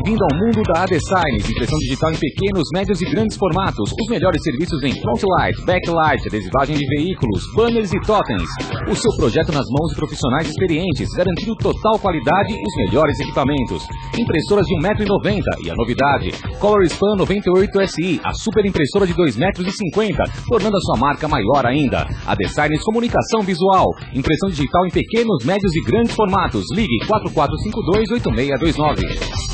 bem-vindo ao mundo da ADesigns, impressão digital em pequenos, médios e grandes formatos. Os melhores serviços em frontlight, backlight, adesivagem de veículos, banners e totens. O seu projeto nas mãos de profissionais experientes, garantindo total qualidade e os melhores equipamentos. Impressoras de 1,90 m e a novidade, ColorSpan 98SI, a super impressora de 2,50 m, tornando a sua marca maior ainda. ADesigns Comunicação Visual, impressão digital em pequenos, médios e grandes formatos. Ligue 4452-8629.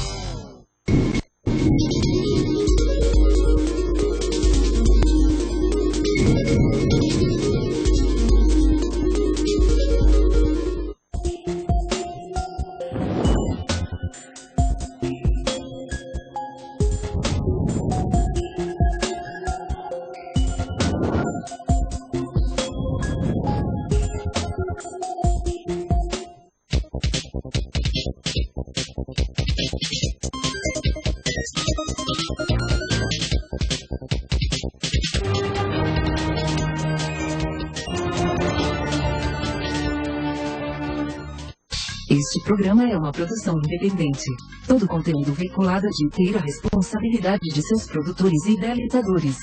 Este programa é uma produção independente. Todo conteúdo veiculado é de inteira responsabilidade de seus produtores e idealizadores.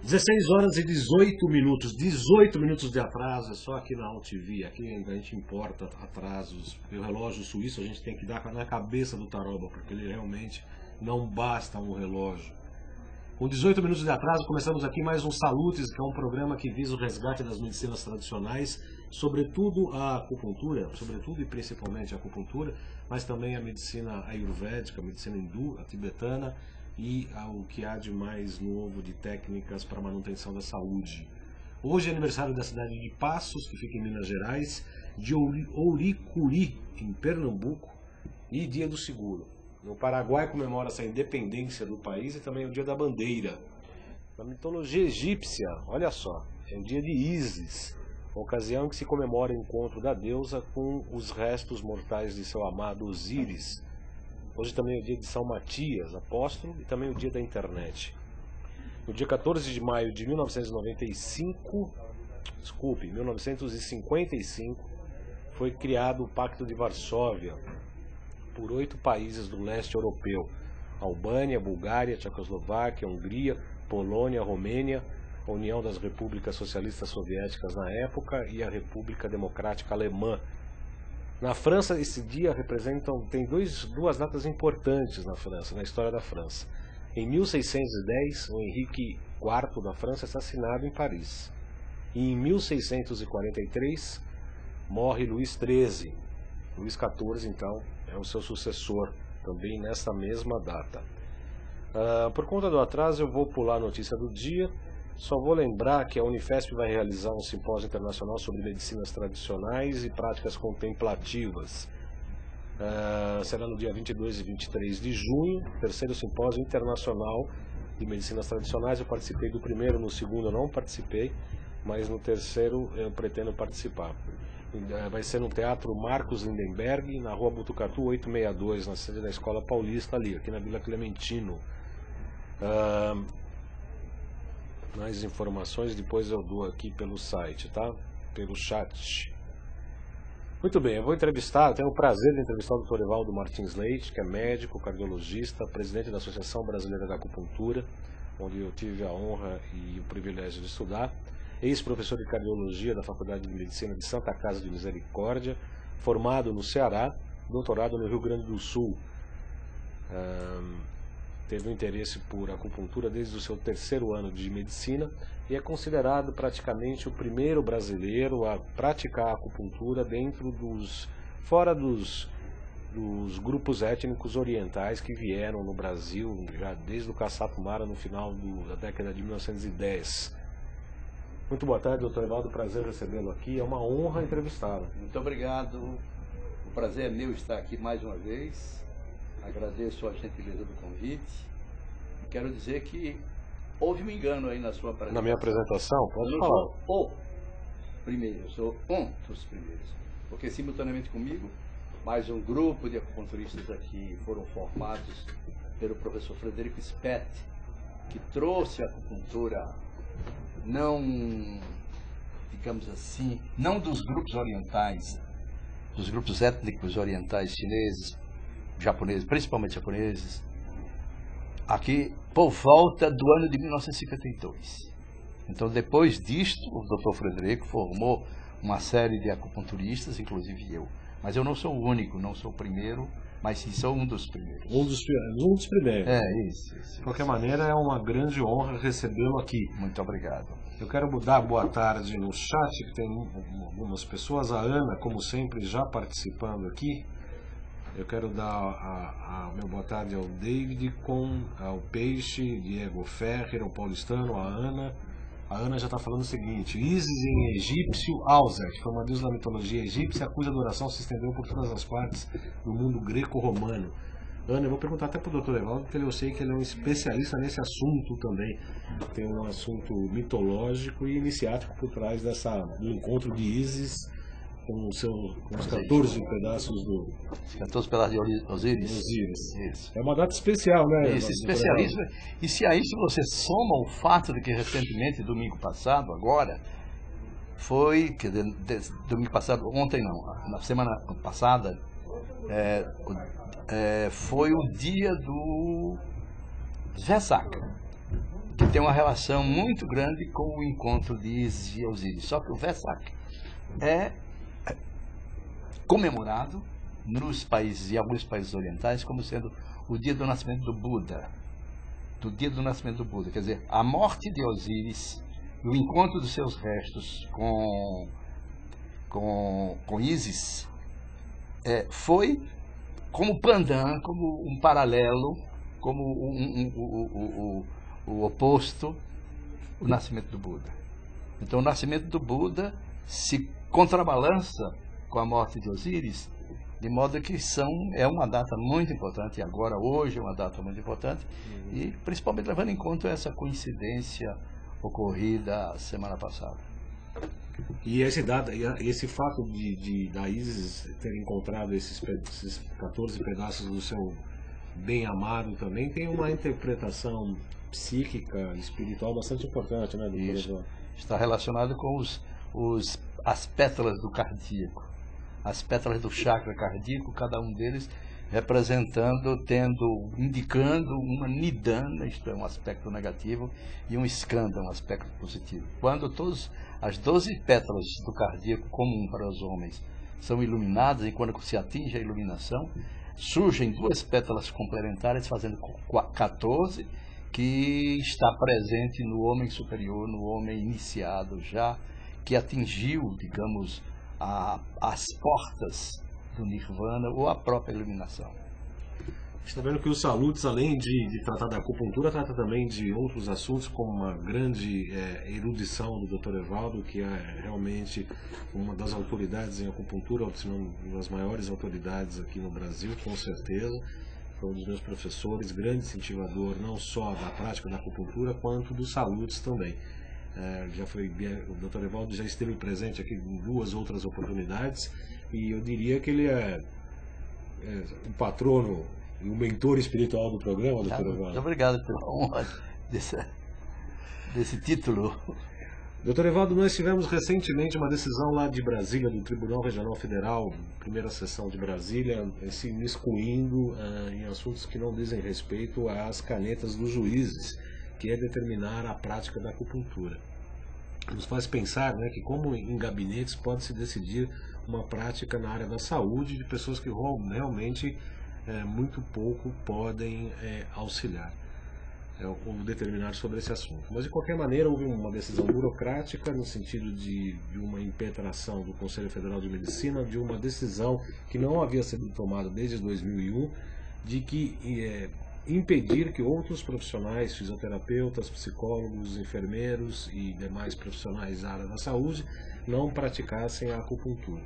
(16 horas e 18 minutos, 18 minutos de atraso, é só aqui na AltV, aqui a gente importa atrasos. O relógio suíço a gente tem que dar na cabeça do Taroba, porque ele realmente não basta um relógio. Com 18 minutos de atraso, começamos aqui mais um Salutes, que é um programa que visa o resgate das medicinas tradicionais, sobretudo a acupuntura, sobretudo e principalmente a acupuntura, mas também a medicina ayurvédica, a medicina hindu, a tibetana, e o que há de mais novo de técnicas para a manutenção da saúde. Hoje é aniversário da cidade de Passos, que fica em Minas Gerais, de Ouricuri, em Pernambuco, e Dia do Seguro. No Paraguai comemora-se a independência do país e também o Dia da Bandeira. Na mitologia egípcia, olha só, é o dia de Ísis, ocasião em que se comemora o encontro da deusa com os restos mortais de seu amado Osíris. Hoje também é o dia de São Matias, apóstolo, e também o dia da internet. No dia 14 de maio de 1955, foi criado o Pacto de Varsóvia por 8 países do leste europeu: Albânia, Bulgária, Tchecoslováquia, Hungria, Polônia, Romênia, a União das Repúblicas Socialistas Soviéticas na época e a República Democrática Alemã. Na França, esse dia tem duas datas importantes na França, na história da França. Em 1610, o Henrique IV da França é assassinado em Paris. E em 1643, morre Luís XIII. Luís XIV, então, é o seu sucessor, também nessa mesma data. Por conta do atraso, eu vou pular a notícia do dia. Só vou lembrar que a Unifesp vai realizar um simpósio internacional sobre medicinas tradicionais e práticas contemplativas. Será no dia 22 e 23 de junho, terceiro simpósio internacional de medicinas tradicionais. Eu participei do primeiro, no segundo eu não participei, mas no terceiro eu pretendo participar. Vai ser no Teatro Marcos Lindenberg, na Rua Botucatu 862, na sede da Escola Paulista ali, aqui na Vila Clementino. Mais informações depois eu dou aqui pelo site, tá? Pelo chat. Muito bem, eu tenho o prazer de entrevistar o Dr. Evaldo Martins Leite, que é médico, cardiologista, presidente da Associação Brasileira da Acupuntura, onde eu tive a honra e o privilégio de estudar, ex-professor de cardiologia da Faculdade de Medicina de Santa Casa de Misericórdia, formado no Ceará, doutorado no Rio Grande do Sul. Teve um interesse por acupuntura desde o seu 3º ano de medicina e é considerado praticamente o primeiro brasileiro a praticar acupuntura fora dos grupos étnicos orientais que vieram no Brasil já desde o Kassato Mara no final da década de 1910. Muito boa tarde, doutor Evaldo, prazer recebê-lo aqui, é uma honra entrevistá-lo. Muito obrigado, o prazer é meu estar aqui mais uma vez. Agradeço a gentileza do convite. Quero dizer que houve um engano aí na sua apresentação. Na minha apresentação? Pode eu falar. Sou o primeiro, eu sou um dos primeiros. Porque simultaneamente comigo, mais um grupo de acupunturistas aqui foram formados pelo professor Frederico Spett, que trouxe a acupuntura não, digamos assim, não dos grupos orientais, dos grupos étnicos orientais chineses, japoneses, principalmente japoneses, aqui por volta do ano de 1952. Então, depois disto, o Dr. Frederico formou uma série de acupunturistas, inclusive eu. Mas eu não sou o único, não sou o primeiro, mas sim sou um dos primeiros. Um dos primeiros. Isso. De qualquer maneira, é uma grande honra recebê-lo aqui. Muito obrigado. Eu quero dar boa tarde no chat, que tem algumas pessoas. A Ana, como sempre, já participando aqui. Eu quero dar meu boa tarde ao David, ao Peixe, Diego Ferrer, ao Paulistano, a Ana. A Ana já está falando o seguinte: Ísis em egípcio, Alzet, foi uma deusa da mitologia egípcia, cuja adoração se estendeu por todas as partes do mundo greco-romano. Ana, eu vou perguntar até para o Dr. Evaldo, porque eu sei que ele é um especialista nesse assunto também. Tem um assunto mitológico e iniciático por trás do encontro de Ísis com os 14 pedaços do... Os 14 pedaços de Osíris. Isso. É uma data especial, né? Esse especialismo. E se a isso você soma o fato de que recentemente, domingo passado, agora, foi, quer dizer, domingo passado, ontem não, na semana passada, foi o dia do Vesak, que tem uma relação muito grande com o encontro de Ísis e Osíris. Só que o Vesak é comemorado nos países e alguns países orientais como sendo o dia do nascimento do Buda. Quer dizer, a morte de Osíris, o encontro dos seus restos com Ísis, foi como pandan, como um paralelo, como o oposto, o nascimento do Buda. Então, o nascimento do Buda se contrabalança com a morte de Osíris, de modo que é uma data muito importante, e agora, hoje, é uma data muito importante, e principalmente levando em conta essa coincidência ocorrida semana passada. E esse fato da Ísis ter encontrado esses 14 pedaços do seu bem-amado também tem uma interpretação psíquica, espiritual bastante importante, né? Isso. Está relacionado com as pétalas do cardíaco. As pétalas do chakra cardíaco, cada um deles indicando uma nidana, isto é, um aspecto negativo, e um skanda, um aspecto positivo. Quando as 12 pétalas do cardíaco comum para os homens são iluminadas, e quando se atinge a iluminação, surgem 2 pétalas complementares, fazendo 14, que está presente no homem superior, no homem iniciado já, que atingiu, digamos, as portas do Nirvana ou a própria iluminação. Está vendo que os salutos, além de tratar da acupuntura, trata também de outros assuntos, como uma grande erudição do Dr. Evaldo, que é realmente uma das autoridades em acupuntura, se não uma das maiores autoridades aqui no Brasil, com certeza. Foi um dos meus professores, grande incentivador não só da prática da acupuntura, quanto dos salutos também. O Dr. Evaldo já esteve presente aqui em 2 outras oportunidades, e eu diria que ele é o patrono e o mentor espiritual do programa, Dr. Evaldo. Muito obrigado pela honra desse título. Doutor Evaldo, nós tivemos recentemente uma decisão lá de Brasília, do Tribunal Regional Federal, primeira sessão de Brasília, se miscuindo em assuntos que não dizem respeito às canetas dos juízes, que é determinar a prática da acupuntura. Nos faz pensar, né, que como em gabinetes pode-se decidir uma prática na área da saúde de pessoas que realmente muito pouco podem auxiliar ou determinar sobre esse assunto. Mas de qualquer maneira houve uma decisão burocrática no sentido de uma impetração do Conselho Federal de Medicina de uma decisão que não havia sido tomada desde 2001 de que impedir que outros profissionais, fisioterapeutas, psicólogos, enfermeiros e demais profissionais da área da saúde não praticassem a acupuntura.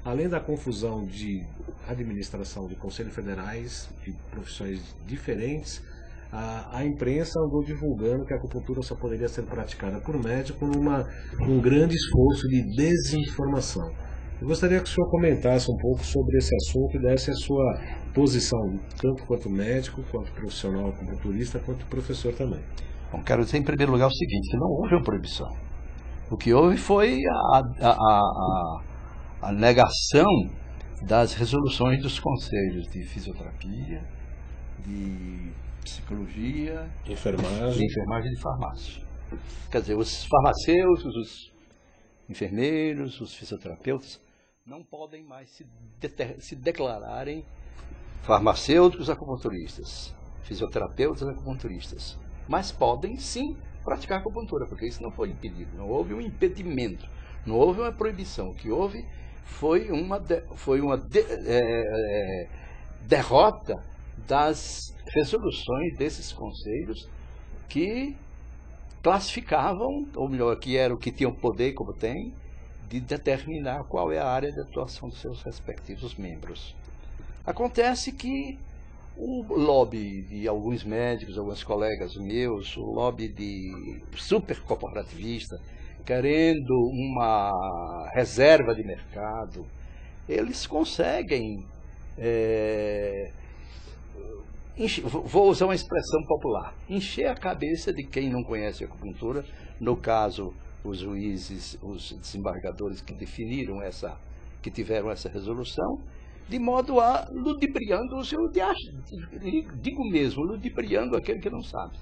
Além da confusão de administração de conselhos federais e profissões diferentes, a imprensa andou divulgando que a acupuntura só poderia ser praticada por médico num grande esforço de desinformação. Eu gostaria que o senhor comentasse um pouco sobre esse assunto e desse a sua posição, tanto quanto médico, quanto profissional acupunturista, quanto professor também. Bom, quero dizer em primeiro lugar o seguinte, que não houve uma proibição. O que houve foi a negação das resoluções dos conselhos de fisioterapia, de psicologia, enfermagem e de farmácia. Quer dizer, os farmacêuticos, os enfermeiros, os fisioterapeutas não podem mais se declararem farmacêuticos acupunturistas, fisioterapeutas acupunturistas, mas podem sim praticar acupuntura, porque isso não foi impedido, não houve um impedimento, não houve uma proibição. O que houve foi uma derrota das resoluções desses conselhos que classificavam, ou melhor, que era o que tinham poder, como tem, de determinar qual é a área de atuação dos seus respectivos membros. Acontece que o lobby de alguns médicos, alguns colegas meus, o lobby de super corporativista, querendo uma reserva de mercado, eles conseguem, vou usar uma expressão popular, encher a cabeça de quem não conhece a acupuntura, no caso, os juízes, os desembargadores que definiram que tiveram essa resolução, de modo a ludibriando ludibriando aquele que não sabe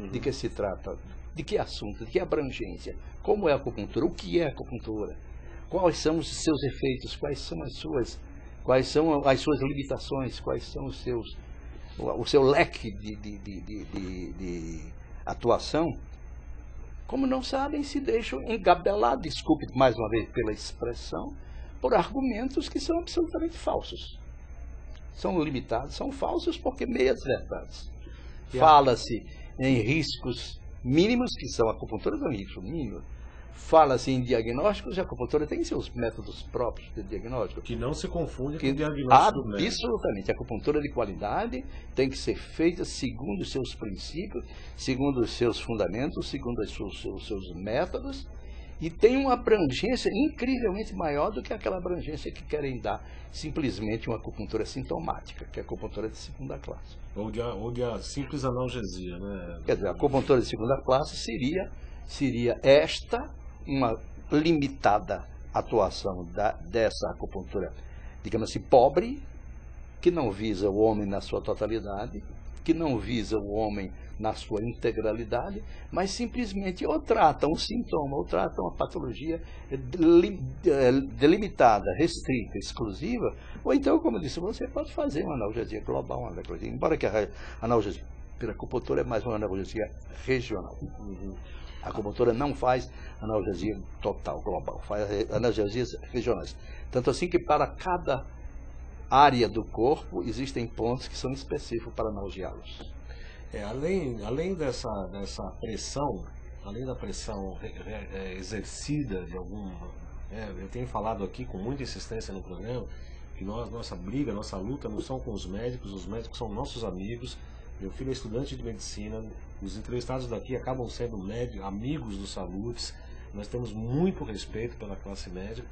de que se trata, de que assunto, de que abrangência, como é a acupuntura, o que é a acupuntura, quais são os seus efeitos, quais são as suas limitações, quais são o seu leque de atuação. Como não sabem, se deixam engabelar, desculpe mais uma vez pela expressão, por argumentos que são absolutamente falsos. São limitados, são falsos porque meias verdades. Fala-se em riscos mínimos, que são a acupuntura é um risco mínimo. Fala-se em diagnósticos, e a acupuntura tem seus métodos próprios de diagnóstico. Que não se confunde com o diagnóstico médico. Absolutamente. A acupuntura de qualidade tem que ser feita segundo os seus princípios, segundo os seus fundamentos, segundo os seus métodos, e tem uma abrangência incrivelmente maior do que aquela abrangência que querem dar simplesmente uma acupuntura sintomática, que é a acupuntura de segunda classe. Ou de a simples analgesia, né? Quer dizer, a acupuntura de segunda classe seria esta uma limitada atuação dessa acupuntura, digamos assim, pobre, que não visa o homem na sua totalidade, que não visa o homem na sua integralidade, mas simplesmente ou tratam um sintoma, ou tratam uma patologia delimitada, restrita, exclusiva, ou então, como eu disse, você pode fazer uma analgesia global, uma analgesia, embora que a analgesia pela acupuntura é mais uma analgesia regional. A acupuntura não faz analgesia total, global, faz analgesias regionais. Tanto assim que para cada área do corpo existem pontos que são específicos para analgiá-los. Além dessa pressão, além da pressão exercida de alguma... eu tenho falado aqui com muita insistência no programa que nossa briga, nossa luta não são com os médicos são nossos amigos. Meu filho é estudante de medicina, os entrevistados daqui acabam sendo amigos dos salutes, nós temos muito respeito pela classe médica.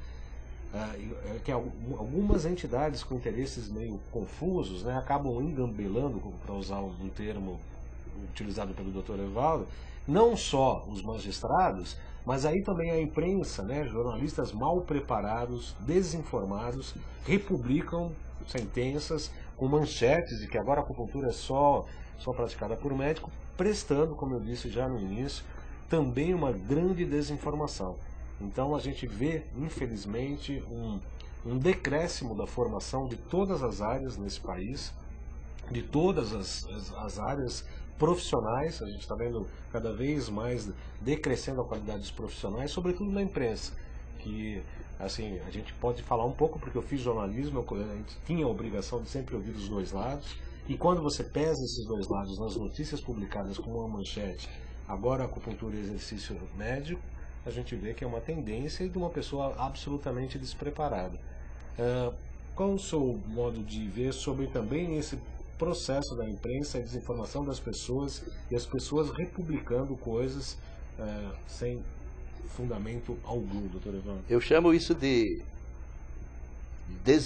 Que algumas entidades com interesses meio confusos, né, acabam engambelando, para usar um termo utilizado pelo Dr. Evaldo, não só os magistrados, mas aí também a imprensa, né, jornalistas mal preparados, desinformados, republicam sentenças com manchetes de que agora a acupuntura é só praticada por médico, prestando, como eu disse já no início, também uma grande desinformação. Então a gente vê, infelizmente, um decréscimo da formação de todas as áreas nesse país, de todas as áreas profissionais. A gente está vendo cada vez mais decrescendo a qualidade dos profissionais, sobretudo na imprensa, que assim, a gente pode falar um pouco, porque eu fiz jornalismo, a gente tinha a obrigação de sempre ouvir os dois lados, e quando você pesa esses dois lados nas notícias publicadas como uma manchete, agora acupuntura e exercício médico, a gente vê que é uma tendência de uma pessoa absolutamente despreparada. Qual o seu modo de ver sobre também esse processo da imprensa, a desinformação das pessoas e as pessoas republicando coisas sem fundamento algum, doutor Evandro? Eu chamo isso de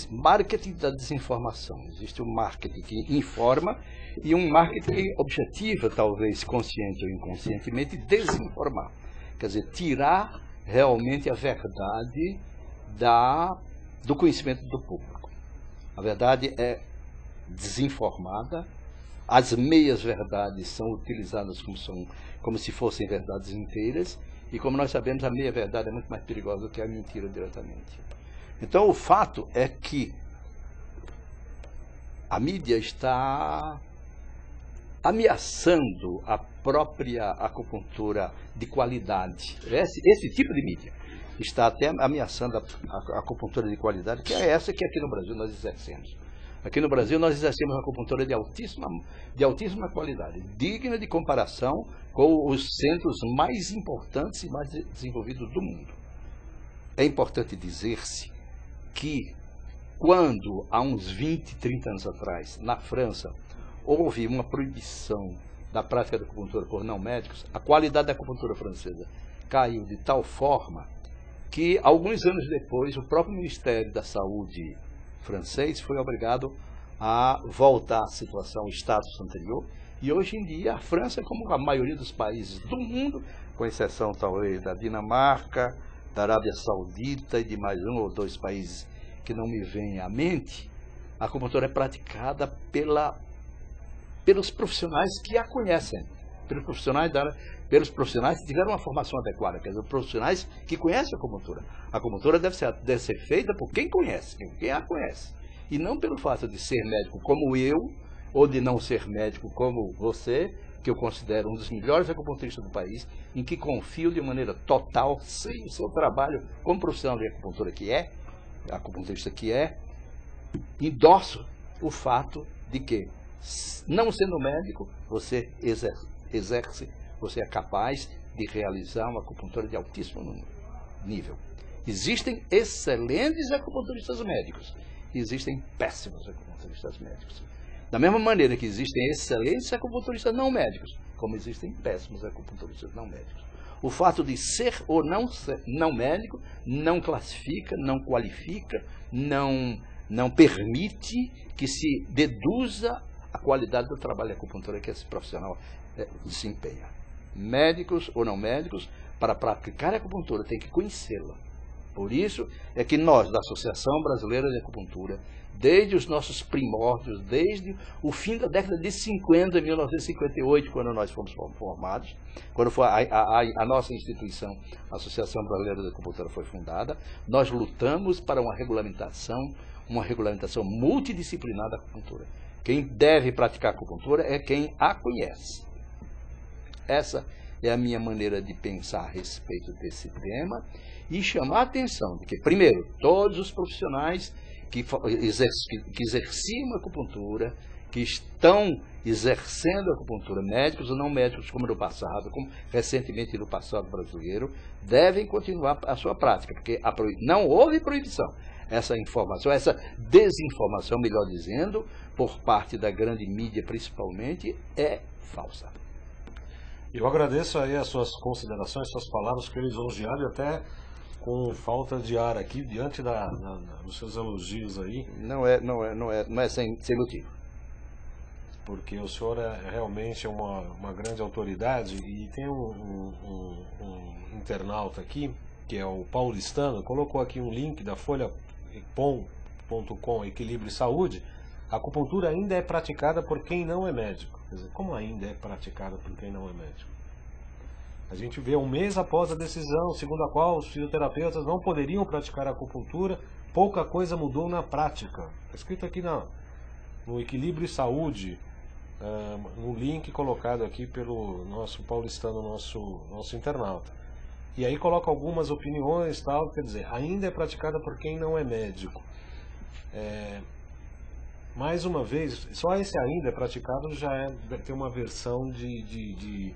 marketing da desinformação. Existe um marketing que informa e um marketing que objetiva, talvez consciente ou inconscientemente, desinformar. Quer dizer, tirar realmente a verdade do conhecimento do público. A verdade é desinformada, as meias-verdades são utilizadas como se fossem verdades inteiras, e como nós sabemos, a meia-verdade é muito mais perigosa do que a mentira diretamente. Então, o fato é que a mídia está ameaçando a própria acupuntura de qualidade. Esse tipo de mídia está até ameaçando a acupuntura de qualidade, que é essa que aqui no Brasil nós exercemos. Aqui no Brasil nós exercemos uma acupuntura de altíssima qualidade, digna de comparação com os centros mais importantes e mais desenvolvidos do mundo. É importante dizer-se que quando, há uns 20, 30 anos atrás, na França, houve uma proibição da prática da acupuntura por não médicos, a qualidade da acupuntura francesa caiu de tal forma que, alguns anos depois, o próprio Ministério da Saúde francês foi obrigado a voltar à situação, ao status anterior, e hoje em dia a França, como a maioria dos países do mundo, com exceção talvez da Dinamarca, da Arábia Saudita e de mais um ou dois países que não me vêm à mente, a acupuntura é praticada pelos profissionais que a conhecem, pelos profissionais que tiveram uma formação adequada, quer dizer, profissionais que conhecem a acupuntura. A acupuntura deve ser feita por quem conhece, quem a conhece, e não pelo fato de ser médico como eu, ou de não ser médico como você, que eu considero um dos melhores acupunturistas do país, em que confio de maneira total, sem o seu trabalho como profissional de acupuntura que é, acupunturista que é, endosso o fato de que, não sendo médico, você exerce, você é capaz de realizar uma acupuntura de altíssimo nível. Existem excelentes acupunturistas médicos, existem péssimos acupunturistas médicos. Da mesma maneira que existem excelentes acupunturistas não médicos, como existem péssimos acupunturistas não médicos. O fato de ser ou não ser não médico não classifica, não qualifica, não permite que se deduza a qualidade do trabalho de acupuntura que esse profissional desempenha. Médicos ou não médicos, para praticar a acupuntura, tem que conhecê-la. Por isso é que nós, da Associação Brasileira de Acupuntura, desde os nossos primórdios, desde o fim da década de 50, 1958, quando nós fomos formados, quando foi a nossa instituição, a Associação Brasileira de Acupuntura, foi fundada, nós lutamos para uma regulamentação multidisciplinar da acupuntura. Quem deve praticar acupuntura é quem a conhece. Essa é a minha maneira de pensar a respeito desse tema e chamar a atenção de que, primeiro, todos os profissionais que exerciam a acupuntura, que estão exercendo a acupuntura, médicos ou não médicos, como no passado, como recentemente no passado brasileiro, devem continuar a sua prática, porque não houve proibição. Essa informação, essa desinformação, melhor dizendo, por parte da grande mídia principalmente, é falsa. Eu agradeço aí as suas considerações, suas palavras, que eu lisonjeado e até com falta de ar aqui, diante dos seus elogios aí. Não é sem motivo. porque o senhor realmente é uma grande autoridade e tem um internauta aqui, que é o Paulistano, colocou aqui um link da folha.com, Equilíbrio e Saúde. A acupuntura ainda é praticada por quem não é médico. Quer dizer, como ainda é praticada por quem não é médico? A gente vê um mês após a decisão, segundo a qual os fisioterapeutas não poderiam praticar a acupuntura, pouca coisa mudou na prática. Está escrito aqui no Equilíbrio e Saúde, no link colocado aqui pelo nosso paulistano, nosso internauta. E aí coloca algumas opiniões, tal, quer dizer, ainda é praticada por quem não é médico. Mais uma vez, só esse ainda é praticado já tem uma versão de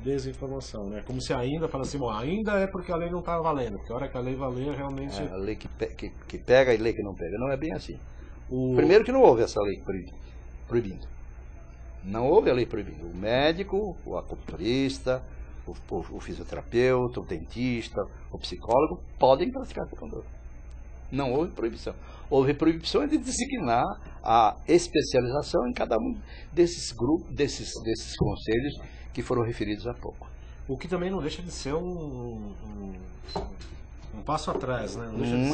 desinformação, né? Como se ainda fala assim, bom, ainda é porque a lei não está valendo, porque a hora que a lei valer realmente... a lei que pega e lei que não pega, não é bem assim. Primeiro que não houve essa lei proibindo. Não houve a lei proibindo. O médico, o acupunturista, o fisioterapeuta, o dentista, o psicólogo podem praticar acupuntura. Não houve proibição. Houve proibição de designar a especialização em cada um desses grupos, desses conselhos que foram referidos há pouco. O que também não deixa de ser um passo atrás, né? Não deixa de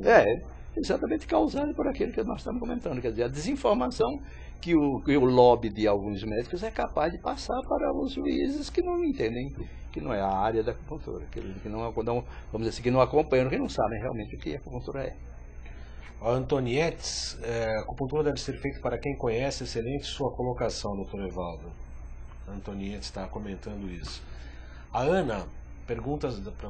ser exatamente causado por aquilo que nós estamos comentando. Quer dizer, a desinformação que o lobby de alguns médicos é capaz de passar para os juízes que não entendem, que não é a área da acupuntura, que não, vamos dizer assim, que não acompanham, que não sabem realmente o que a acupuntura é. A Antonietes, a acupuntura deve ser feita para quem conhece. Excelente sua colocação, doutor Evaldo. A Antonietes está comentando isso. A Ana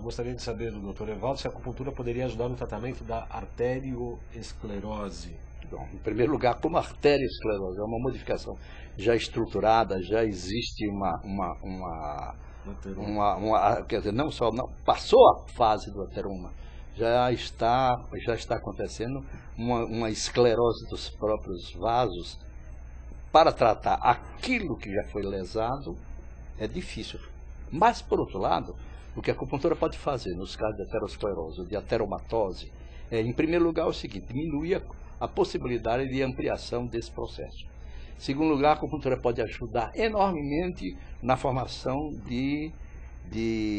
gostaria de saber do doutor Evaldo se a acupuntura poderia ajudar no tratamento da arteriosclerose. Bom, em primeiro lugar, como a arteriosclerose é uma modificação já estruturada, já existe quer dizer, não passou a fase do ateroma, já está acontecendo uma esclerose dos próprios vasos. Para tratar aquilo que já foi lesado é difícil. Mas, por outro lado, o que a acupuntura pode fazer nos casos de aterosclerose ou de ateromatose é, em primeiro lugar, o seguinte: diminuir a possibilidade de ampliação desse processo. Em segundo lugar, a acupuntura pode ajudar enormemente na formação de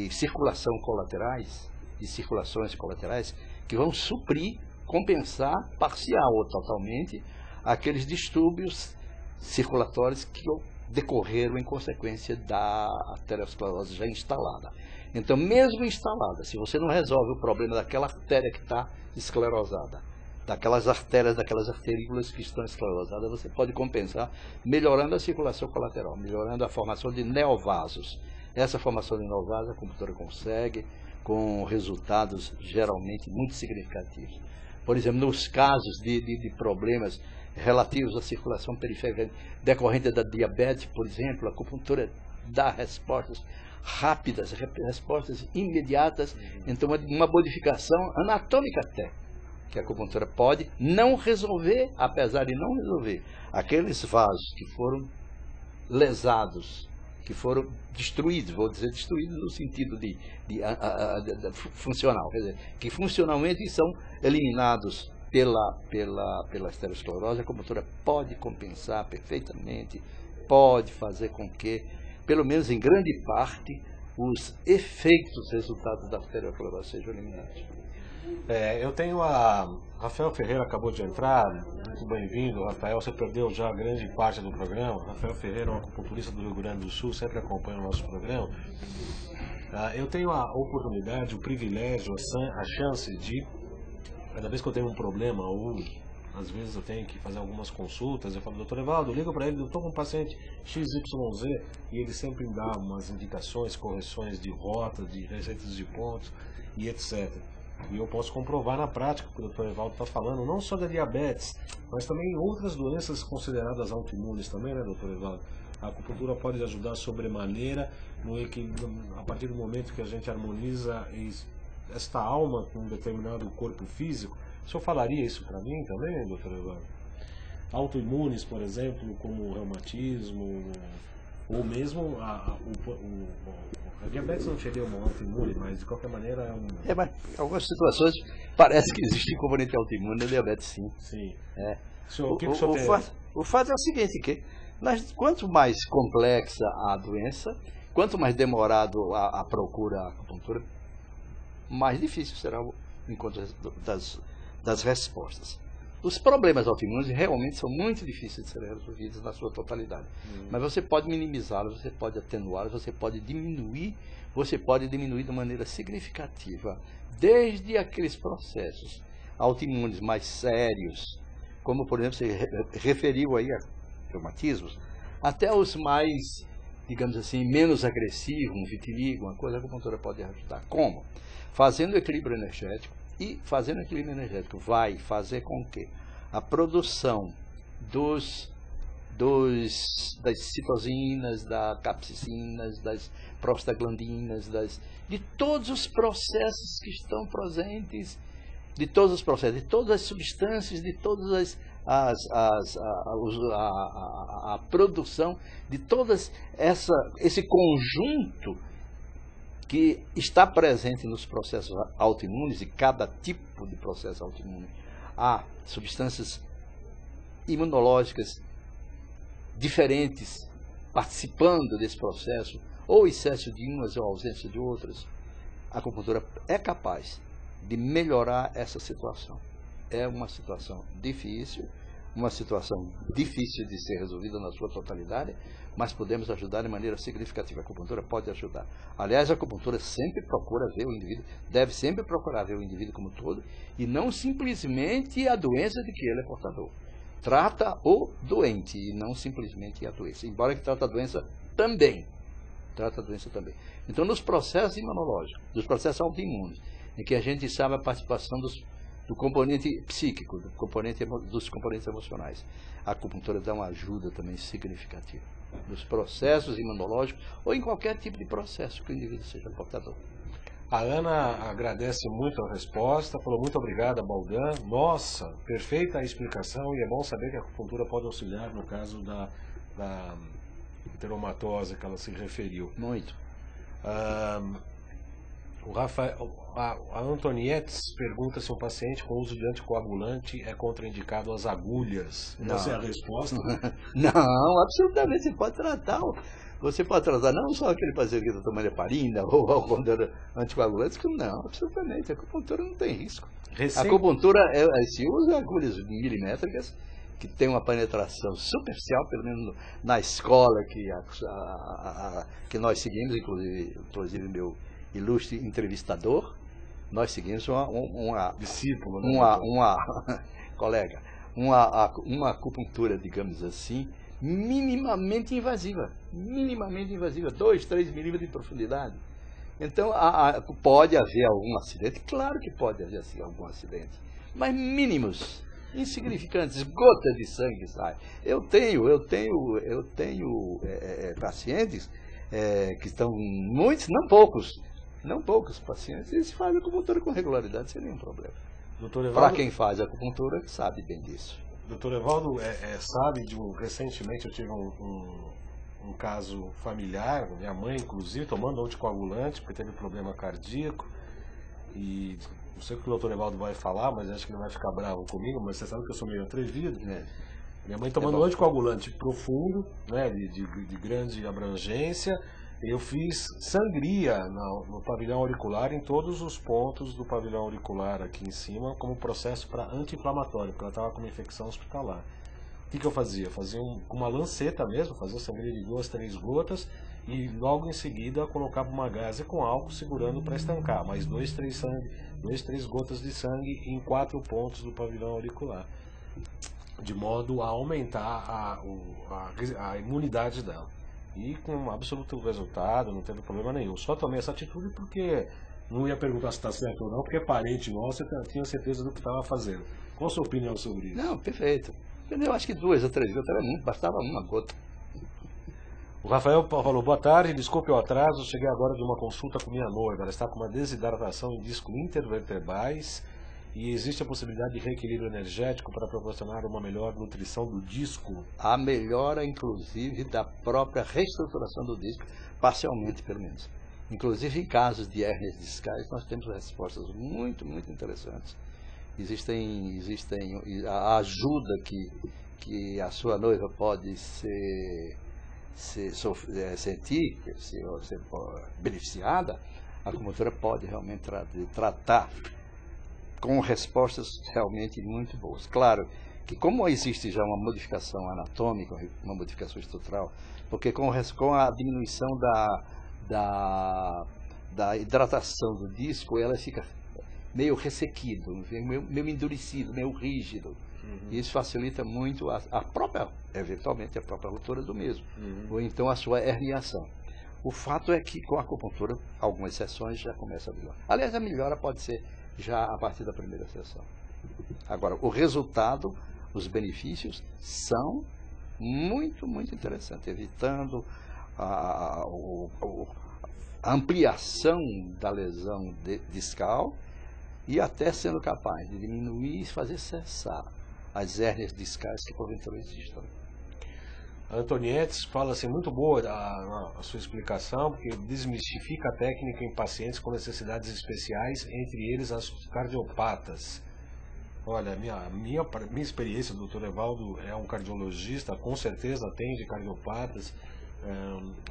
circulação colaterais, de circulações colaterais, que vão suprir, compensar, parcial ou totalmente, aqueles distúrbios circulatórios que decorreram em consequência da arteriosclerose já instalada. Então, mesmo instalada, se você não resolve o problema daquela artéria que está esclerosada, daquelas artérias, daquelas arteríolas que estão esclerosadas, você pode compensar melhorando a circulação colateral, melhorando a formação de neovasos. Essa formação de neovasos a acupuntura consegue, com resultados geralmente muito significativos. Por exemplo, nos casos de problemas relativos à circulação periférica decorrente da diabetes, por exemplo, a acupuntura dá respostas rápidas, respostas imediatas. Então, uma modificação anatômica até, que a acupuntura pode não resolver, apesar de não resolver aqueles vasos que foram lesados, que foram destruídos, vou dizer destruídos no sentido de funcional, quer dizer, que funcionalmente são eliminados pela arteriosclerose. A acupuntura pode compensar perfeitamente, pode fazer com que, pelo menos em grande parte, os efeitos resultados da arteriosclerose sejam eliminados. Eu tenho Rafael Ferreira acabou de entrar, muito bem-vindo, Rafael. Você perdeu já grande parte do programa. Rafael Ferreira é um acupunturista do Rio Grande do Sul, sempre acompanha o nosso programa. Eu tenho a oportunidade, o privilégio, a chance de, cada vez que eu tenho um problema, ou às vezes eu tenho que fazer algumas consultas, eu falo, doutor Evaldo, liga para ele, eu estou com um paciente XYZ, e ele sempre me dá umas indicações, correções de rota, de receitas de pontos e etc. E eu posso comprovar na prática o que o Dr. Evaldo está falando, não só da diabetes, mas também em outras doenças consideradas autoimunes também, né, Dr. Evaldo? A acupuntura pode ajudar sobremaneira a partir do momento que a gente harmoniza esta alma com um determinado corpo físico. O senhor falaria isso para mim também, Dr. Evaldo? Autoimunes, por exemplo, como o reumatismo, ou mesmo a diabetes não seria uma autoimune, mas de qualquer maneira é mas em algumas situações parece que existe componente autoimune na diabetes, sim. Sim. O fato é o seguinte, que Quanto mais complexa a doença, quanto mais demorado a procura a acupuntura, mais difícil será o encontro das respostas. Os problemas autoimunes realmente são muito difíceis de serem resolvidos na sua totalidade. Mas você pode minimizá-los, você pode atenuá-los, você pode diminuir de maneira significativa, desde aqueles processos autoimunes mais sérios, como por exemplo você referiu aí a reumatismos, até os mais, digamos assim, menos agressivos, um vitiligo, uma coisa, a acupuntura pode ajudar. Como? Fazendo equilíbrio energético. E fazendo equilíbrio energético vai fazer com que a produção das citosinas, das capsicinas, das prostaglandinas, de todos os processos que estão presentes, de todos os processos, de todas as substâncias, de todas a produção de todas esse conjunto que está presente nos processos autoimunes, e cada tipo de processo autoimune há substâncias imunológicas diferentes participando desse processo, ou excesso de umas ou ausência de outras. A acupuntura é capaz de melhorar essa situação. É uma situação difícil de ser resolvida na sua totalidade, mas podemos ajudar de maneira significativa. A acupuntura pode ajudar. Aliás, a acupuntura sempre procura ver o indivíduo, deve sempre procurar ver o indivíduo como todo, e não simplesmente a doença de que ele é portador. Trata o doente e não simplesmente a doença, embora que trata a doença também. Então, nos processos imunológicos, dos processos autoimunes, em que a gente sabe a participação do componente psíquico, dos componentes emocionais, a acupuntura dá uma ajuda também significativa nos processos imunológicos ou em qualquer tipo de processo que o indivíduo seja portador. A Ana agradece muito a resposta, falou muito obrigada, Baldan. Nossa, perfeita a explicação, e é bom saber que a acupuntura pode auxiliar no caso da enteromatose que ela se referiu. Muito. A Antoniette pergunta se um paciente com uso de anticoagulante é contraindicado às agulhas. Não. Essa é a resposta? Não, absolutamente. Você pode tratar não só aquele paciente que está tomando heparina ou quando anticoagulantes, não, absolutamente. A acupuntura não tem risco. A acupuntura se usa agulhas milimétricas que tem uma penetração superficial, pelo menos na escola que nós seguimos, inclusive meu ilustre entrevistador, nós seguimos discípulo, colega, uma acupuntura, digamos assim, minimamente invasiva, 2, 3 milímetros de profundidade. Então, pode haver algum acidente, claro que pode haver algum acidente, mas mínimos, insignificantes, gota de sangue sai. Eu tenho pacientes que estão muitos, não poucos pacientes, eles fazem acupuntura com regularidade sem nenhum problema. Para quem faz acupuntura, sabe bem disso. Doutor Evaldo, sabe recentemente eu tive um caso familiar, minha mãe inclusive tomando anticoagulante porque teve problema cardíaco, e não sei o que o doutor Evaldo vai falar, mas acho que ele vai ficar bravo comigo, mas você sabe que eu sou meio atrevido. Minha mãe tomando anticoagulante profundo, né, de grande abrangência. Eu fiz sangria no pavilhão auricular, em todos os pontos do pavilhão auricular aqui em cima, como processo para anti-inflamatório, porque ela estava com uma infecção hospitalar. O que eu fazia? Fazia com uma lanceta mesmo, fazia sangria de 2, 3 gotas, e logo em seguida colocava uma gaze com álcool segurando para estancar, mais 2, 3 gotas de sangue em 4 pontos do pavilhão auricular, de modo a aumentar a imunidade dela. E com um absoluto resultado, não teve problema nenhum. Só tomei essa atitude porque não ia perguntar se está certo ou não, porque é parente nosso, eu tinha certeza do que estava fazendo. Qual a sua opinião sobre isso? Não, perfeito. Eu acho que 2 ou 3 gotas era muito, bastava uma gota. O Rafael falou, boa tarde, desculpe o atraso, cheguei agora de uma consulta com minha noiva. Ela está com uma desidratação em disco intervertebrais e existe a possibilidade de reequilíbrio energético para proporcionar uma melhor nutrição do disco? A melhora, inclusive, da própria reestruturação do disco, parcialmente pelo menos. Inclusive em casos de hérnias discais, nós temos respostas muito, muito interessantes. Existem a ajuda que que a sua noiva pode sentir, ser beneficiada, a acupuntura pode realmente tratar com respostas realmente muito boas. Claro que como existe já uma modificação anatômica, uma modificação estrutural, porque com a diminuição da hidratação do disco, ela fica meio ressequido, meio endurecido, meio rígido. E isso facilita muito eventualmente, a própria ruptura do mesmo, ou então a sua herniação. O fato é que com a acupuntura, algumas sessões já começam a melhorar. Aliás, a melhora pode ser já a partir da primeira sessão. Agora, o resultado, os benefícios são muito, muito interessantes, evitando a ampliação da lesão discal e até sendo capaz de diminuir e fazer cessar as hérnias discais que porventura existam. A Antonietes fala assim, muito boa a sua explicação, porque desmistifica a técnica em pacientes com necessidades especiais, entre eles as cardiopatas. Olha, minha experiência, o doutor Evaldo é um cardiologista, com certeza atende cardiopatas.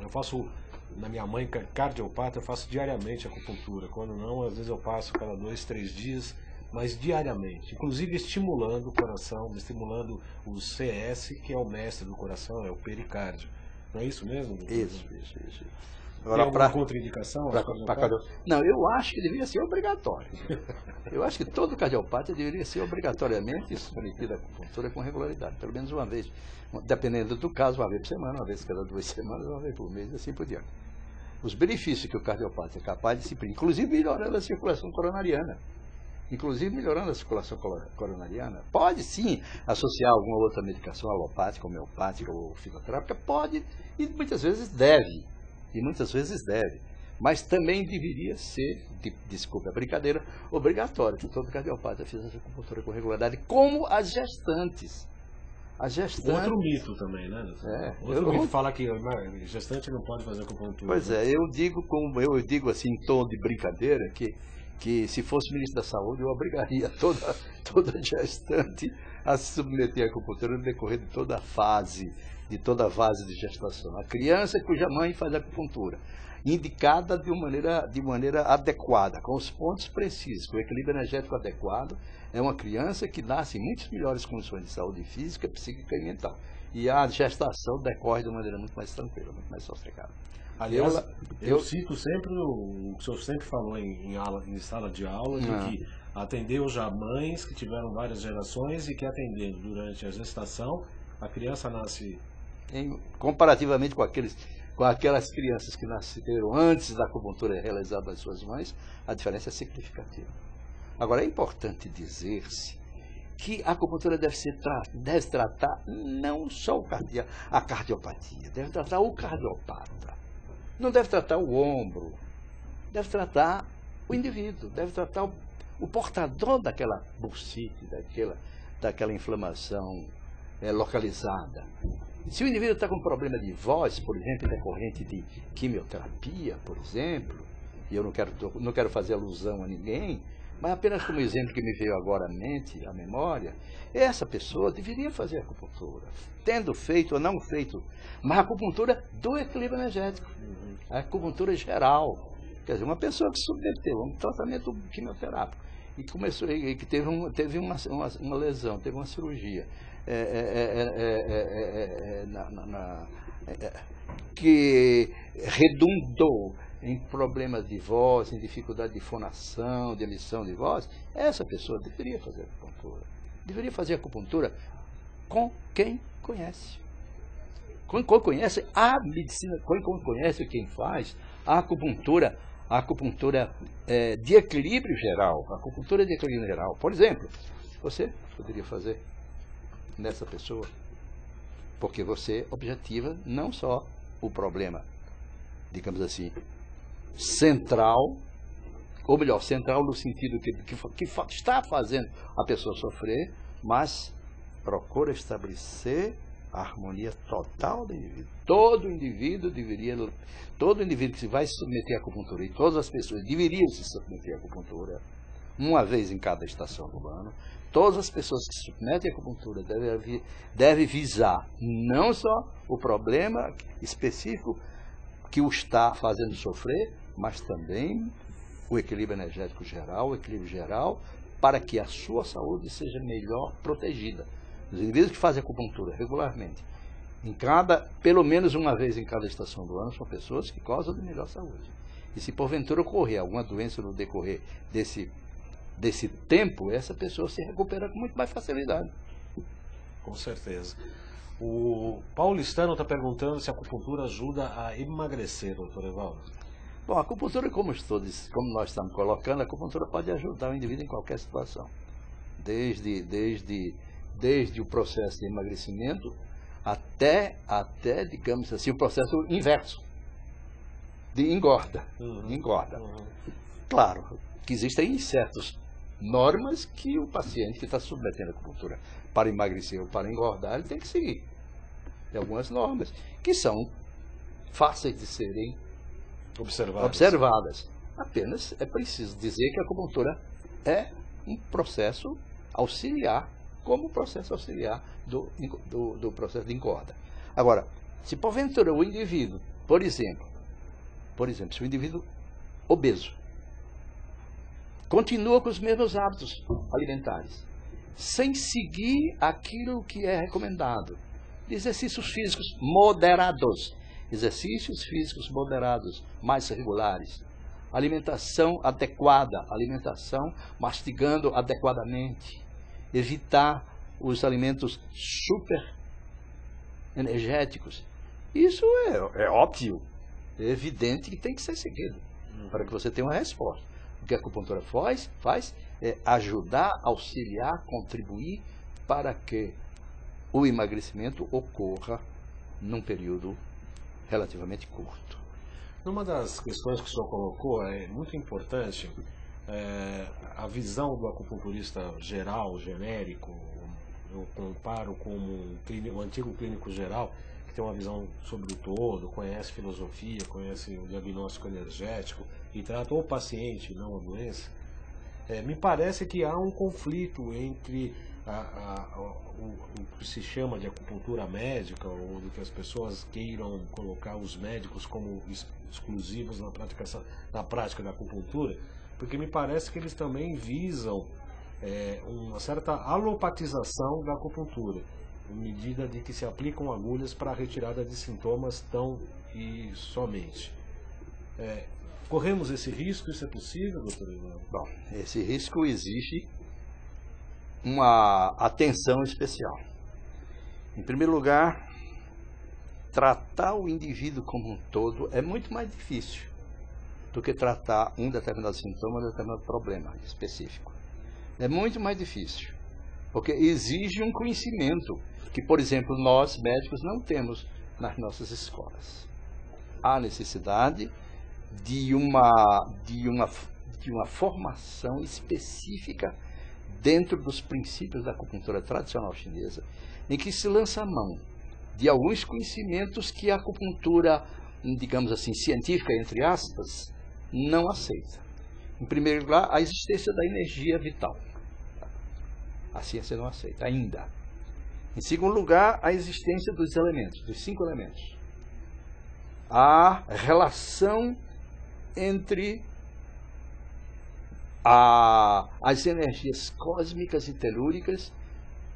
Eu faço, na minha mãe cardiopata, eu faço diariamente acupuntura. Quando não, às vezes eu passo cada 2, 3 dias, mas diariamente. Inclusive estimulando o coração, estimulando o CS, que é o mestre do coração, é o pericárdio. Não é isso mesmo? Isso. Agora, tem alguma contraindicação? Não, eu acho que deveria ser obrigatório. Eu acho que todo cardiopata deveria ser obrigatoriamente submetido à acupuntura com regularidade, pelo menos uma vez, dependendo do caso, uma vez por semana, uma vez cada 2 semanas, uma vez por mês, e assim por diante. Os benefícios que o cardiopata é capaz de se suprir, inclusive melhorando a circulação coronariana. Pode sim associar alguma outra medicação alopática, homeopática ou fitoterápica, pode e muitas vezes deve. Mas também deveria ser, desculpe a brincadeira, obrigatório que todo cardiopata fizesse acupuntura com regularidade, como as gestantes. Outro mito também, né? Outro mito fala que gestante não pode fazer acupuntura. Pois é, eu digo assim em tom de brincadeira que se fosse ministro da Saúde eu obrigaria toda gestante a se submeter à acupuntura no decorrer de toda a fase de gestação. A criança cuja mãe faz acupuntura, indicada de maneira adequada, com os pontos precisos, com o equilíbrio energético adequado, é uma criança que nasce em muitas melhores condições de saúde física, psíquica e mental. E a gestação decorre de uma maneira muito mais tranquila, muito mais sossegada. Aliás, eu cito sempre o que o senhor sempre falou em sala de aula, de que atendeu já mães que tiveram várias gerações e que atendendo durante a gestação, a criança nasce... Comparativamente com aquelas crianças que nasceram antes da acupuntura realizada das suas mães, a diferença é significativa. Agora, é importante dizer-se que a acupuntura deve tratar não só a cardiopatia, deve tratar o cardiopata. Não deve tratar o ombro, deve tratar o indivíduo, deve tratar o portador daquela bursite, daquela inflamação localizada. Se o indivíduo está com problema de voz, por exemplo, decorrente de quimioterapia, por exemplo, e eu não quero fazer alusão a ninguém, mas apenas como exemplo que me veio agora à memória, essa pessoa deveria fazer acupuntura, tendo feito ou não feito, mas a acupuntura do equilíbrio energético, a acupuntura geral. Quer dizer, uma pessoa que submeteu a um tratamento quimioterápico e que teve uma lesão, teve uma cirurgia, que redundou em problemas de voz, em dificuldade de fonação, de emissão de voz, essa pessoa deveria fazer acupuntura. Deveria fazer acupuntura com quem conhece. Com quem conhece a medicina, com quem conhece quem faz a acupuntura de equilíbrio geral. A acupuntura de equilíbrio geral. Por exemplo, você poderia fazer nessa pessoa, porque você objetiva não só o problema, digamos assim, central, ou melhor, central no sentido que está fazendo a pessoa sofrer, mas procura estabelecer a harmonia total do indivíduo. Todo indivíduo que se vai se submeter à acupuntura, e todas as pessoas deveriam se submeter à acupuntura, uma vez em cada estação do ano. Todas as pessoas que se submetem à acupuntura devem visar não só o problema específico que o está fazendo sofrer, mas também o equilíbrio energético geral, o equilíbrio geral, para que a sua saúde seja melhor protegida. Os indivíduos que fazem acupuntura regularmente, pelo menos uma vez em cada estação do ano, são pessoas que gozam de melhor saúde. E se porventura ocorrer alguma doença no decorrer desse tempo, essa pessoa se recupera com muito mais facilidade. Com certeza. O paulistano está perguntando se a acupuntura ajuda a emagrecer, doutor Evaldo. Bom, a acupuntura, como nós estamos colocando, a acupuntura pode ajudar o indivíduo em qualquer situação. Desde o processo de emagrecimento até, digamos assim, o processo inverso, de engorda. Claro que existem certas normas que o paciente que está submetendo a acupuntura para emagrecer ou para engordar, ele tem que seguir. Tem algumas normas que são fáceis de serem observadas. Apenas é preciso dizer que a acupuntura é um processo auxiliar, como o processo auxiliar do processo de engorda. Agora, se porventura o indivíduo, por exemplo, se o indivíduo obeso continua com os mesmos hábitos alimentares, sem seguir aquilo que é recomendado, exercícios físicos moderados, mais regulares, alimentação adequada, alimentação mastigando adequadamente, evitar os alimentos super energéticos. Isso é óbvio, é evidente que tem que ser seguido para que você tenha uma resposta. O que a acupuntura faz é ajudar, auxiliar, contribuir para que o emagrecimento ocorra num período relativamente curto. Uma das questões que o senhor colocou é muito importante, a visão do acupunturista geral, genérico. Eu comparo com o antigo clínico geral, que tem uma visão sobre o todo, conhece filosofia, conhece o diagnóstico energético e trata o paciente, não a doença. Me parece que há um conflito entre o que se chama de acupuntura médica, ou do que as pessoas queiram colocar os médicos como exclusivos na prática da acupuntura, porque me parece que eles também visam uma certa alopatização da acupuntura, em medida de que se aplicam agulhas para a retirada de sintomas tão e somente. Corremos esse risco? Isso é possível, doutor Evaldo? Bom, esse risco exige uma atenção especial. Em primeiro lugar, tratar o indivíduo como um todo é muito mais difícil do que tratar um determinado sintoma, um determinado problema específico. É muito mais difícil, porque exige um conhecimento que, por exemplo, nós médicos não temos nas nossas escolas. Há necessidade de uma formação específica dentro dos princípios da acupuntura tradicional chinesa, em que se lança a mão de alguns conhecimentos que a acupuntura, digamos assim, científica, entre aspas, não aceita. Em primeiro lugar, a existência da energia vital. A ciência não aceita ainda. Em segundo lugar, a existência dos elementos, dos 5 elementos. A relação entre as energias cósmicas e telúricas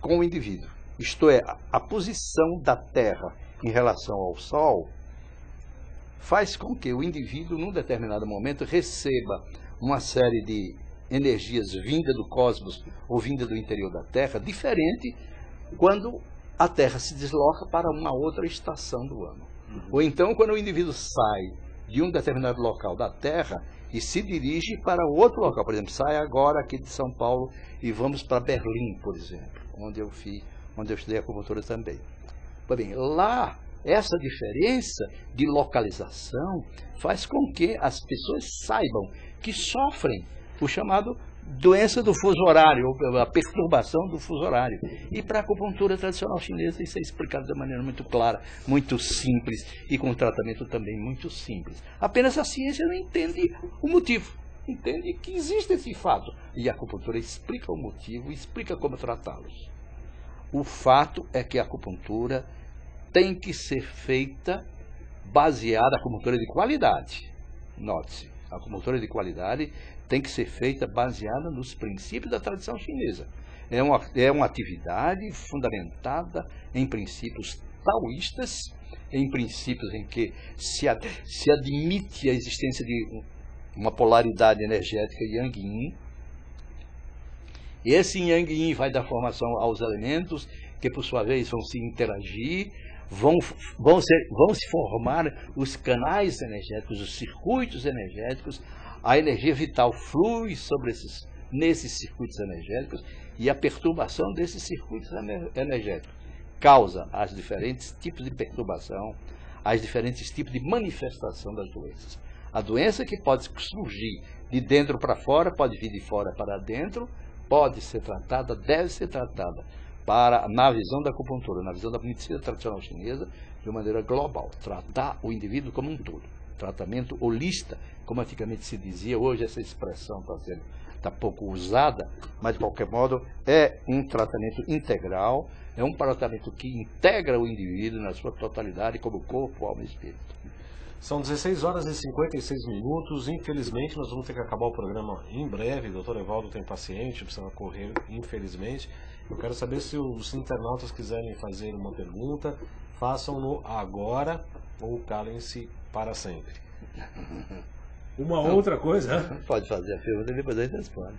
com o indivíduo. Isto é, a posição da Terra em relação ao Sol faz com que o indivíduo, num determinado momento, receba uma série de energias vinda do cosmos ou vinda do interior da Terra, diferente quando a Terra se desloca para uma outra estação do ano. Ou então, quando o indivíduo sai de um determinado local da Terra e se dirige para outro local. Por exemplo, sai agora aqui de São Paulo e vamos para Berlim, por exemplo, onde eu estudei acupuntura também. Pois bem, lá, essa diferença de localização faz com que as pessoas saibam que sofrem o chamado doença do fuso horário, ou a perturbação do fuso horário. E para a acupuntura tradicional chinesa isso é explicado de maneira muito clara, muito simples e com um tratamento também muito simples. Apenas a ciência não entende o motivo. entende que existe esse fato. E a acupuntura explica o motivo, explica como tratá-los. O fato é que a acupuntura tem que ser feita baseada, acupuntura de qualidade. Note-se, a acupuntura de qualidade tem que ser feita baseada nos princípios da tradição chinesa. É uma atividade fundamentada em princípios taoístas, em princípios em que se admite a existência de uma polaridade energética Yang-Yin. E esse Yang-Yin vai dar formação aos elementos, que por sua vez vão se interagir, vão se formar os canais energéticos, os circuitos energéticos, a energia vital flui nesses circuitos energéticos, e a perturbação desses circuitos energéticos causa os diferentes tipos de perturbação, os diferentes tipos de manifestação das doenças. A doença que pode surgir de dentro para fora, pode vir de fora para dentro, pode ser tratada, deve ser tratada, na visão da acupuntura, na visão da medicina tradicional chinesa, de uma maneira global. Tratar o indivíduo como um todo. Tratamento holista, como antigamente se dizia, hoje essa expressão está pouco usada, mas de qualquer modo é um tratamento integral, é um tratamento que integra o indivíduo na sua totalidade, como corpo, alma e espírito. São 16 horas e 56 minutos, infelizmente nós vamos ter que acabar o programa em breve, o Dr. Evaldo tem paciente, precisa correr, infelizmente. Eu quero saber se os internautas quiserem fazer uma pergunta, façam-no agora ou calem-se para sempre. Uma outra coisa... Pode fazer a pergunta e depois a gente responde.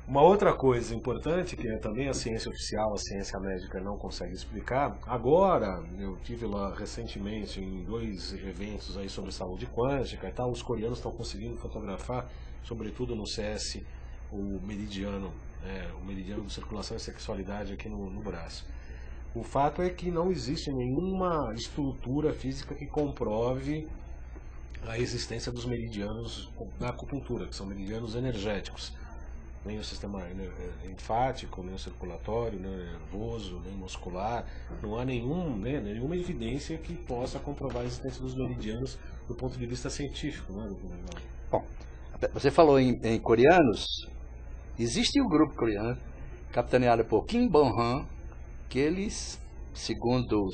Uma outra coisa importante, que também a ciência oficial, a ciência médica não consegue explicar. Agora, eu tive lá recentemente em 2 eventos aí sobre saúde quântica e tal, os coreanos estão conseguindo fotografar, sobretudo no CS, o meridiano de circulação e sexualidade aqui no braço. O fato é que não existe nenhuma estrutura física que comprove a existência dos meridianos da acupuntura, que são meridianos energéticos. Nem o sistema linfático, nem o circulatório, nem o nervoso, nem muscular. Não há nenhuma evidência que possa comprovar a existência dos meridianos do ponto de vista científico. Né? Bom, você falou em coreanos. Existe um grupo coreano, capitaneado por Kim Bong-han, que eles, segundo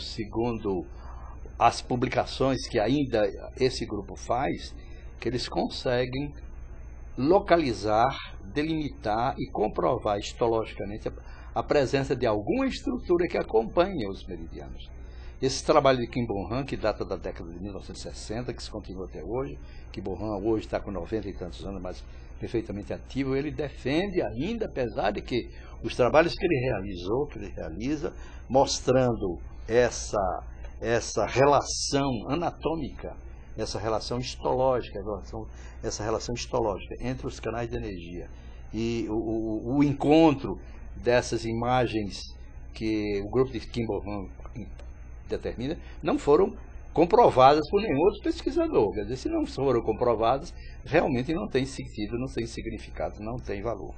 as publicações que ainda esse grupo faz, que eles conseguem localizar, delimitar e comprovar histologicamente a presença de alguma estrutura que acompanha os meridianos. Esse trabalho de Kim Bong-han, que data da década de 1960, que se continua até hoje, Kim Bong-han hoje está com 90 e tantos anos, mas perfeitamente ativo, ele defende ainda, apesar de que os trabalhos que ele realiza, mostrando essa relação anatômica, essa relação histológica entre os canais de energia e o encontro dessas imagens que o grupo de Kim Bong-han determina, não foram comprovadas por nenhum outro pesquisador. Quer dizer, se não foram comprovadas, realmente não tem sentido, não tem significado, não tem valor.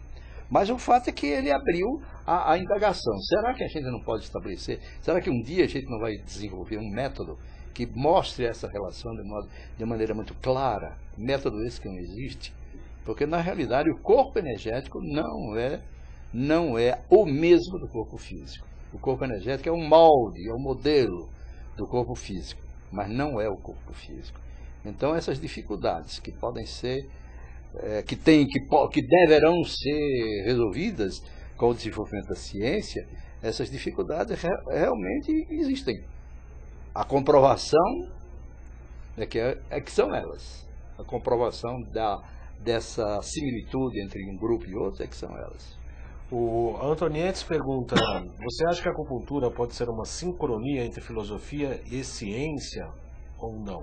Mas o fato é que ele abriu a indagação. Será que a gente não pode estabelecer? Será que um dia a gente não vai desenvolver um método que mostre essa relação de maneira muito clara? Método esse que não existe. Porque, na realidade, o corpo energético não é o mesmo do corpo físico. O corpo energético é um molde, é um modelo do corpo físico, mas não é o corpo físico. Então, essas dificuldades que podem ser, que deverão ser resolvidas com o desenvolvimento da ciência, essas dificuldades realmente existem. A comprovação é que são elas. A comprovação dessa similitude entre um grupo e outro é que são elas. O Antonietes pergunta: você acha que a acupuntura pode ser uma sincronia entre filosofia e ciência ou não?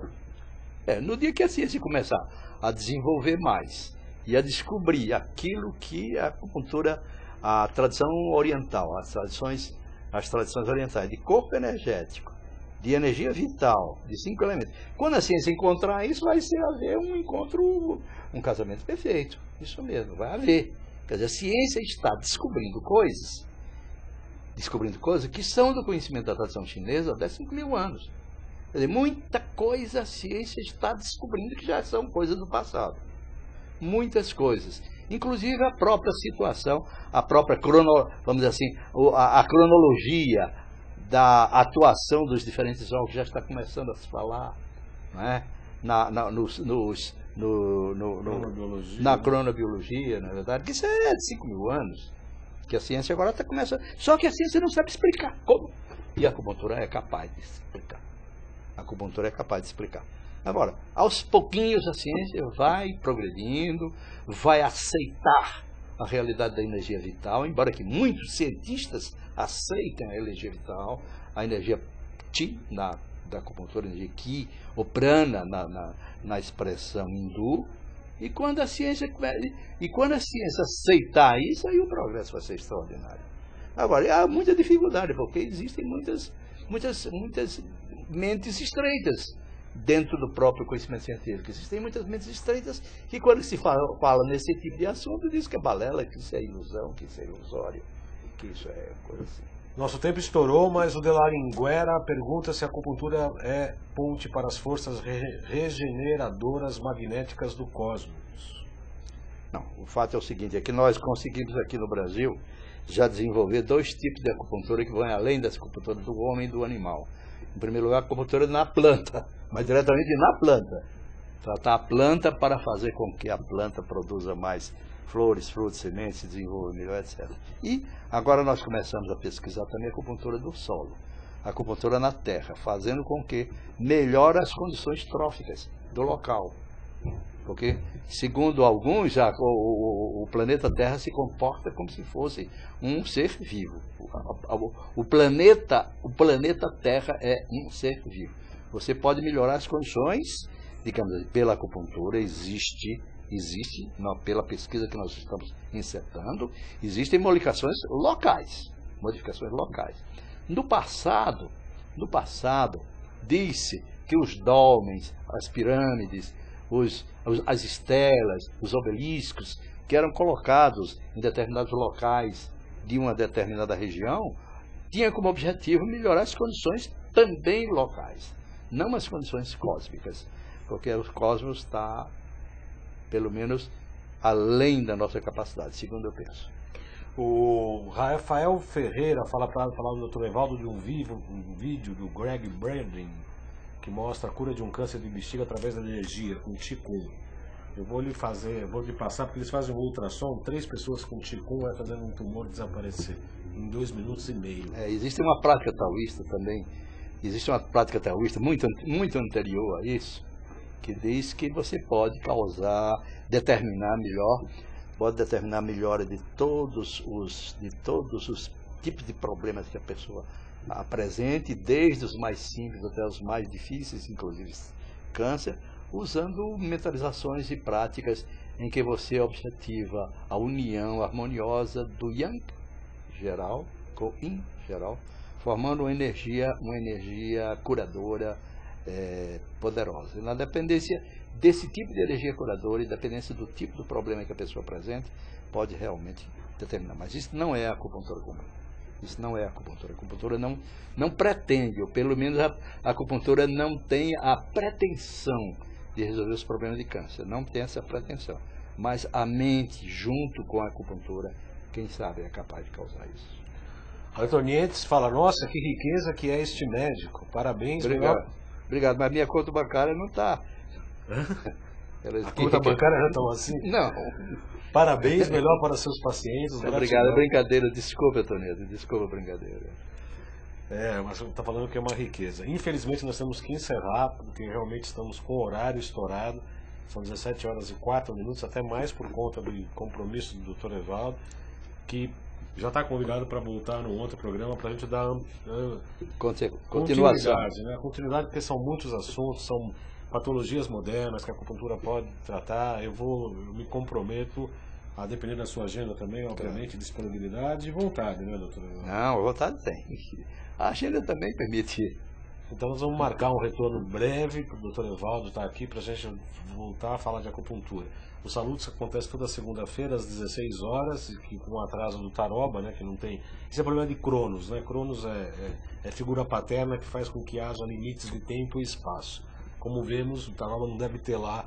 No dia que a ciência começar a desenvolver mais e a descobrir aquilo que a acupuntura, a tradição oriental, as tradições orientais de corpo energético, de energia vital, de 5 elementos. Quando a ciência encontrar isso, vai haver um casamento perfeito. Isso mesmo, vai haver. Quer dizer, a ciência está descobrindo coisas que são do conhecimento da tradição chinesa há 5.000 anos. Quer dizer, muita coisa a ciência está descobrindo que já são coisas do passado. muitas coisas. Inclusive a própria situação, a própria vamos dizer assim, a cronologia da atuação dos diferentes órgãos já está começando a se falar, não é? Na cronobiologia, na verdade, que isso é de 5.000 anos, que a ciência agora está começando. Só que a ciência não sabe explicar como. E a acupuntura é capaz de explicar. A acupuntura é capaz de explicar. Agora, aos pouquinhos a ciência vai progredindo, vai aceitar a realidade da energia vital, embora que muitos cientistas aceitem a energia vital, a energia Chi da acupuntura, a energia Ki, ou Prana na expressão hindu. E quando a ciência aceitar isso, aí o progresso vai ser extraordinário. Agora, há muita dificuldade, porque existem muitas mentes estreitas dentro do próprio conhecimento científico. Existem muitas mentes estreitas que, quando se fala nesse tipo de assunto, diz que é balela, que isso é ilusão, que isso é ilusório, que isso é coisa assim. Nosso tempo estourou, mas o Delaringuera pergunta se a acupuntura é ponte para as forças regeneradoras magnéticas do cosmos. Não, o fato é o seguinte, é que nós conseguimos aqui no Brasil já desenvolver 2 tipos de acupuntura que vão além das acupunturas do homem e do animal. Em primeiro lugar, a acupuntura na planta, mas diretamente na planta. Tratar a planta para fazer com que a planta produza mais flores, frutos, sementes, se desenvolva melhor, etc. E agora nós começamos a pesquisar também a acupuntura do solo, a acupuntura na terra, fazendo com que melhore as condições tróficas do local. Porque, segundo alguns, o planeta Terra se comporta como se fosse um ser vivo. O planeta Terra é um ser vivo. Você pode melhorar as condições, digamos, pela acupuntura, existe, pela pesquisa que nós estamos insetando, existem modificações locais. No passado, disse que os dólmens, as pirâmides, as estelas, os obeliscos, que eram colocados em determinados locais de uma determinada região, tinha como objetivo melhorar as condições também locais, não as condições cósmicas, porque o cosmos está, pelo menos, além da nossa capacidade, segundo eu penso. O Rafael Ferreira fala para o Dr. Evaldo de um vídeo do Greg Braden, que mostra a cura de um câncer de bexiga através da energia, com Qigong. Eu vou lhe passar, porque eles fazem um ultrassom, 3 pessoas com Qigong vai fazendo um tumor desaparecer em 2 minutos e meio. Existe uma prática taoísta também, muito anterior a isso, que diz que você pode determinar a melhora de todos os tipos de problemas que a pessoa apresente, desde os mais simples até os mais difíceis, inclusive câncer, usando mentalizações e práticas em que você objetiva a união harmoniosa do Yang geral com Yin geral, formando uma energia curadora poderosa. Na dependência desse tipo de energia curadora e dependência do tipo do problema que a pessoa apresenta, pode realmente determinar. Mas isso não é a acupuntura comum. Isso não é a acupuntura. A acupuntura não pretende, ou pelo menos a acupuntura não tem a pretensão de resolver os problemas de câncer. Não tem essa pretensão. Mas a mente, junto com a acupuntura, quem sabe é capaz de causar isso. Arthur Nietzsche fala, nossa, que riqueza que é este médico. Parabéns. Obrigado, mas minha conta bancária não está. A conta bancária não está assim? Não. Parabéns, melhor para seus pacientes. Obrigado, é brincadeira, desculpa, Tonedo, desculpa a brincadeira. Mas está falando que é uma riqueza. Infelizmente nós temos que encerrar, porque realmente estamos com o horário estourado. São 17h04, até mais por conta do compromisso do Dr. Evaldo, que já está convidado para voltar num outro programa para a gente dar continuidade, né? Continuidade, porque são muitos assuntos, são patologias modernas que a acupuntura pode tratar. Eu me comprometo a depender da sua agenda também, obviamente, disponibilidade e vontade, né, doutor? Não, vontade tem. A agenda também permite. Então nós vamos marcar um retorno breve para o doutor Evaldo estar aqui para a gente voltar a falar de acupuntura. O Saludos acontece toda segunda-feira às 16 horas, com o atraso do Taroba, né, que não tem... Isso é problema de Cronos, né? Cronos é figura paterna que faz com que haja limites de tempo e espaço. Como vemos, o Taroba não deve ter lá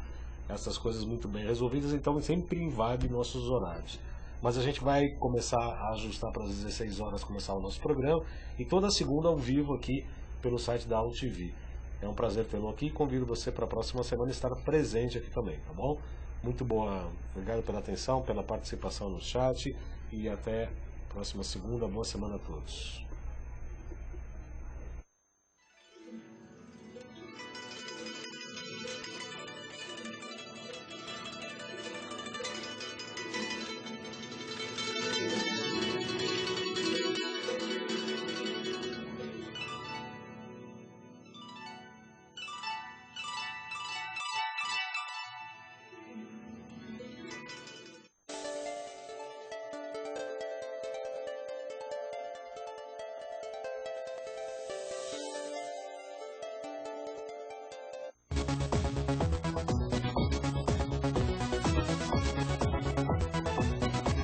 essas coisas muito bem resolvidas, então sempre invade nossos horários. Mas a gente vai começar a ajustar para as 16 horas começar o nosso programa, e toda segunda ao vivo aqui pelo site da Allo TV. É um prazer tê-lo aqui e convido você para a próxima semana estar presente aqui também, tá bom? Muito boa, obrigado pela atenção, pela participação no chat, e até a próxima segunda. Boa semana a todos.